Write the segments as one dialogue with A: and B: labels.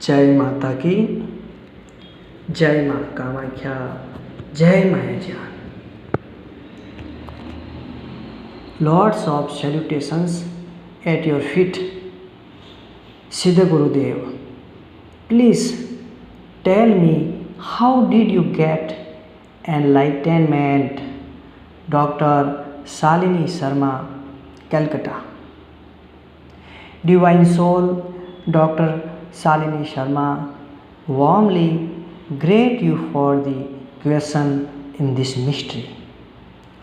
A: जय माता की, जय माँ कामाख्या, जय महाज्ञान। Lots of salutations at your feet, Siddha Gurudev. Please tell me, how did you get enlightenment? Dr. Shalini Sharma, Calcutta. Divine Soul, Dr. Shalini Sharma, warmly greet you for the question in this mystery.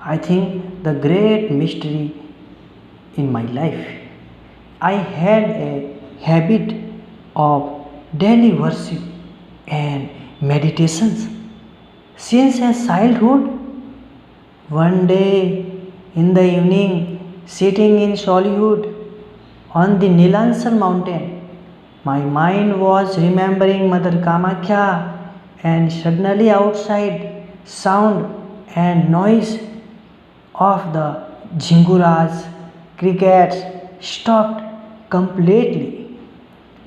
A: I think the great mystery in my life. I had a habit of daily worship and meditations since a childhood. One day in the evening, sitting in solitude on the Nilansar mountain, my mind was remembering Mother Kamakhya, and suddenly outside sound and noise of the jinguras, crickets stopped completely.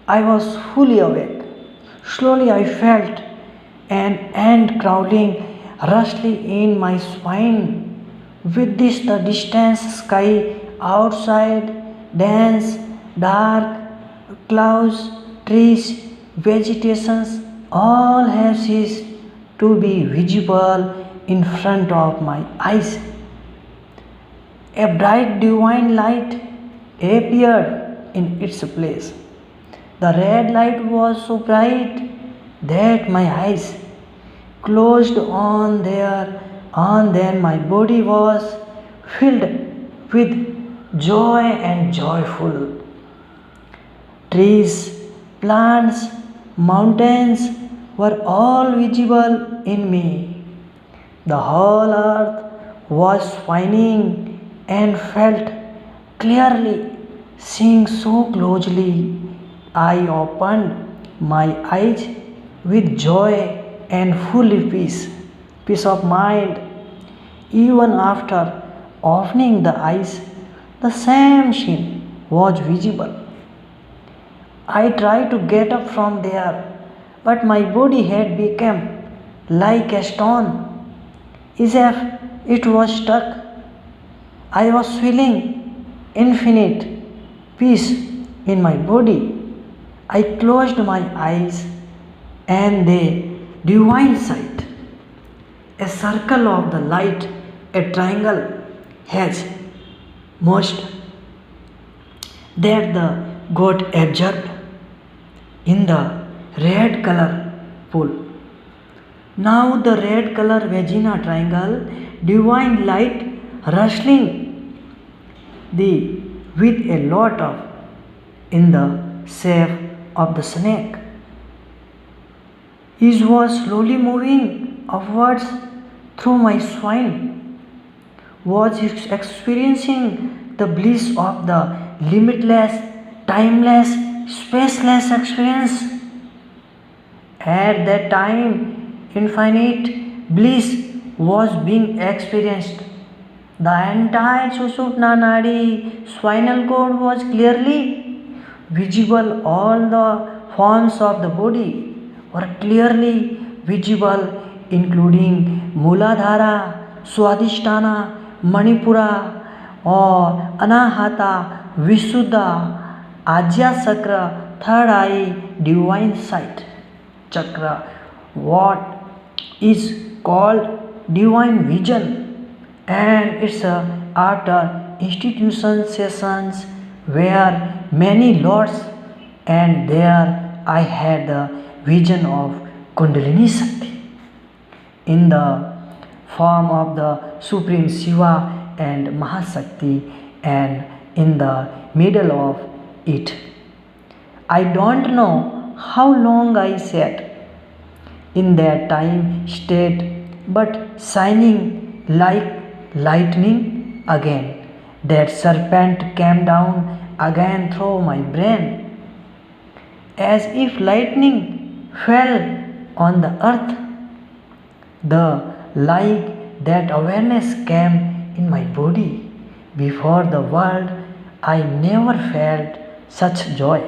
A: I was fully awake. Slowly I felt an ant crawling rustling in my spine. With this, the distant sky outside, dense, dark clouds, trees, vegetations, all have ceased to be visible in front of my eyes. A bright divine light appeared in its place. The red light was so bright that my eyes closed on there, and then my body was filled with joy and joyful. Trees, plants, mountains were all visible in me. The whole earth was shining and felt clearly. Seeing so closely, I opened my eyes with joy and full peace of mind. Even after opening the eyes, the same scene was visible. I tried to get up from there, but my body had become like a stone, as if it was stuck. I was feeling infinite peace in my body. I closed my eyes, and the divine sight, a circle of the light, a triangle has most that the got absorbed in the red color pool. Now the red color vagina triangle, divine light rustling the with a lot of in the shape of the snake. It was slowly moving upwards through my spine, was experiencing the bliss of the limitless, timeless, spaceless experience. At that time, infinite bliss was being experienced. The entire Sushupna Nadi spinal cord was clearly visible. All the forms of the body were clearly visible, including Muladhara, Swadhisthana, Manipura, or Anahata, Visuddha, Ajya Chakra, third eye, divine sight chakra, what is called divine vision, and it's after institution sessions where many lords, and there I had the vision of Kundalini Shakti in the form of the Supreme Shiva and Mahashakti, and in the middle of it. I don't know how long I sat in that time state, but shining like lightning again. That serpent came down again through my brain, as if lightning fell on the earth. The like that awareness came in my body. Before the world, I never felt such joy.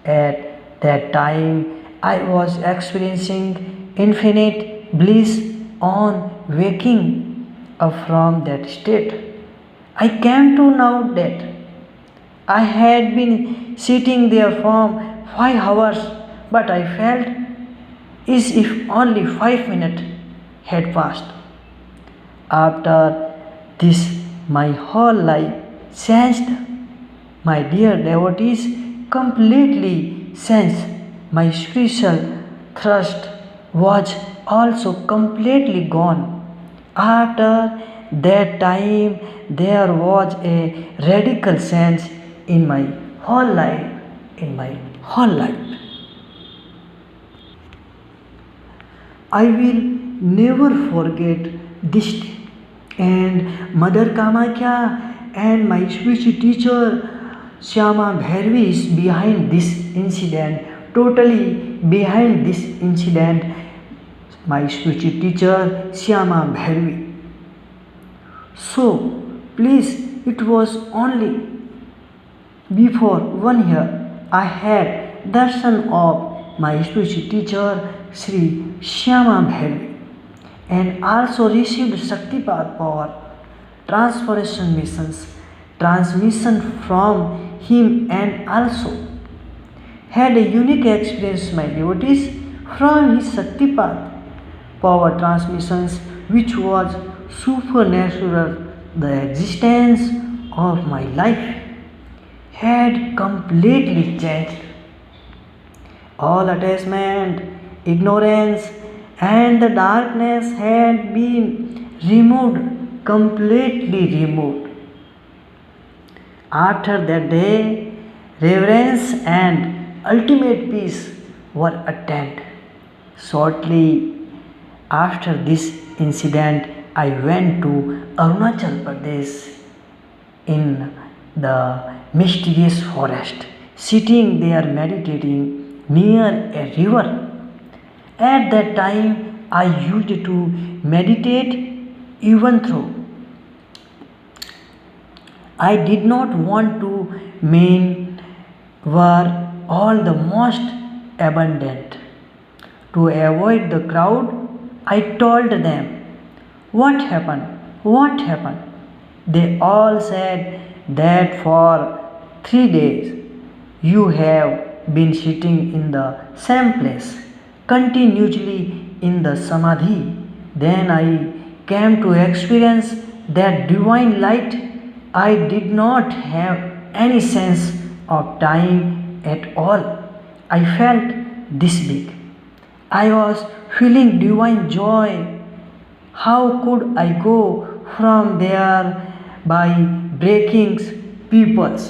A: At That time I was experiencing infinite bliss on waking up from that state. I came to know that I had been sitting there for 5 hours, but I felt as if only 5 minutes had passed. After this, my whole life changed. My dear devotees, completely changed. My spiritual thirst was also completely gone. After that time, there was a radical change in my whole life. In my whole life, I will never forget this day. And Mother Kamakya and my spiritual teacher Shyama Bhairavi is behind this incident, totally behind this incident. My spiritual teacher Shyama Bhairavi. So, please, it was only before 1 year I had darshan of my spiritual teacher Sri Shyama Bhairavi and also received Shaktipat power transformation missions transmission from him and also had a unique experience my devotees from his Shaktipat power transmissions which was supernatural. The existence of my life had completely changed. All attachment, ignorance, and the darkness had been removed, completely removed. After that day, reverence and ultimate peace were attained. Shortly after this incident, I went to Arunachal Pradesh in the mysterious forest, sitting there meditating near a river. At that time, I used to meditate even though I did not want to. Men were all the most abundant. To avoid the crowd, I told them, "What happened? What happened?" They all said that for 3 days you have been sitting in the same place, continuously in the samadhi. Then I came to experience that divine light. I did not have any sense of time at all. I felt this big. I was feeling divine joy. How could I go from there by breaking people's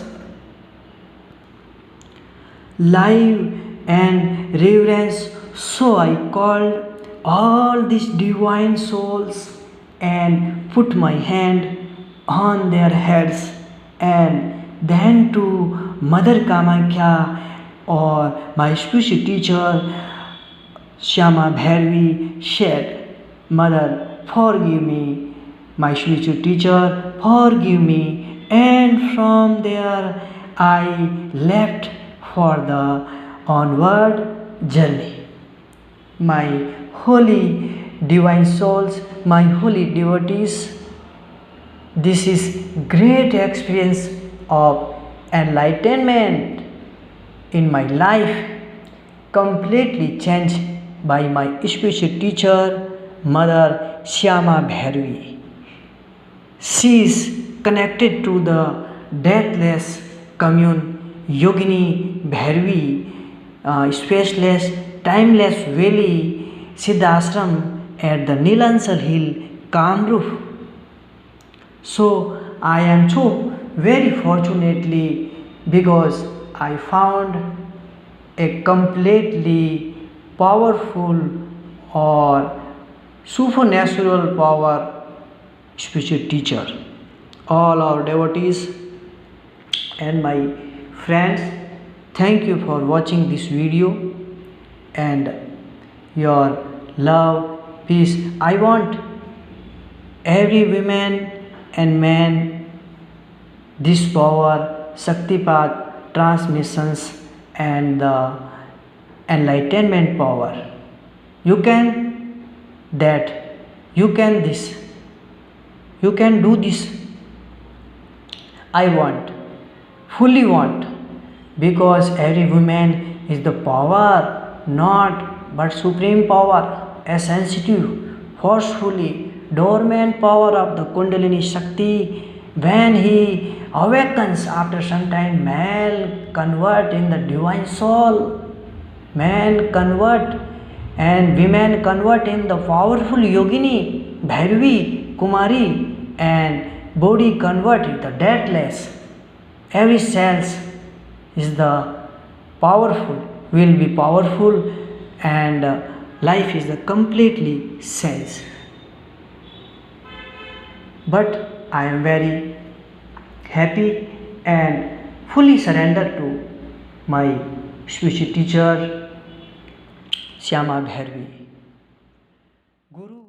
A: life and reverence? So I called all these divine souls and put my hand on their heads and then to Mother Kamakya or my spiritual teacher Shyama Bhairavi said, "Mother, forgive me, my spiritual teacher, forgive me." And from there I left for the onward journey. My holy divine souls, my holy devotees, this is great experience of enlightenment in my life, completely changed by my spiritual teacher, Mother Shyama Bhairavi. She is connected to the deathless commune Yogini Bhairavi, spaceless, timeless valley, Siddhashram at the Nilansal Hill, Kamrup. So I am so very fortunately because I found a completely powerful or supernatural power spiritual teacher. All our devotees and my friends, thank you for watching this video and your love, peace. I want every woman and man this power, Shaktipat transmissions and the enlightenment power. You can that. You can this. You can do this. I want, fully want, because every woman is the power, not but supreme power, a sensitive, forcefully dormant power of the Kundalini Shakti. When he awakens after some time, man convert in the divine soul. Man convert and women convert in the powerful yogini, Bhairavi, Kumari, and body convert in the deathless. Every cells is the powerful, will be powerful, and life is the completely cells. But I am very happy and fully surrendered to my spiritual teacher Shyama Bhairavi. Guru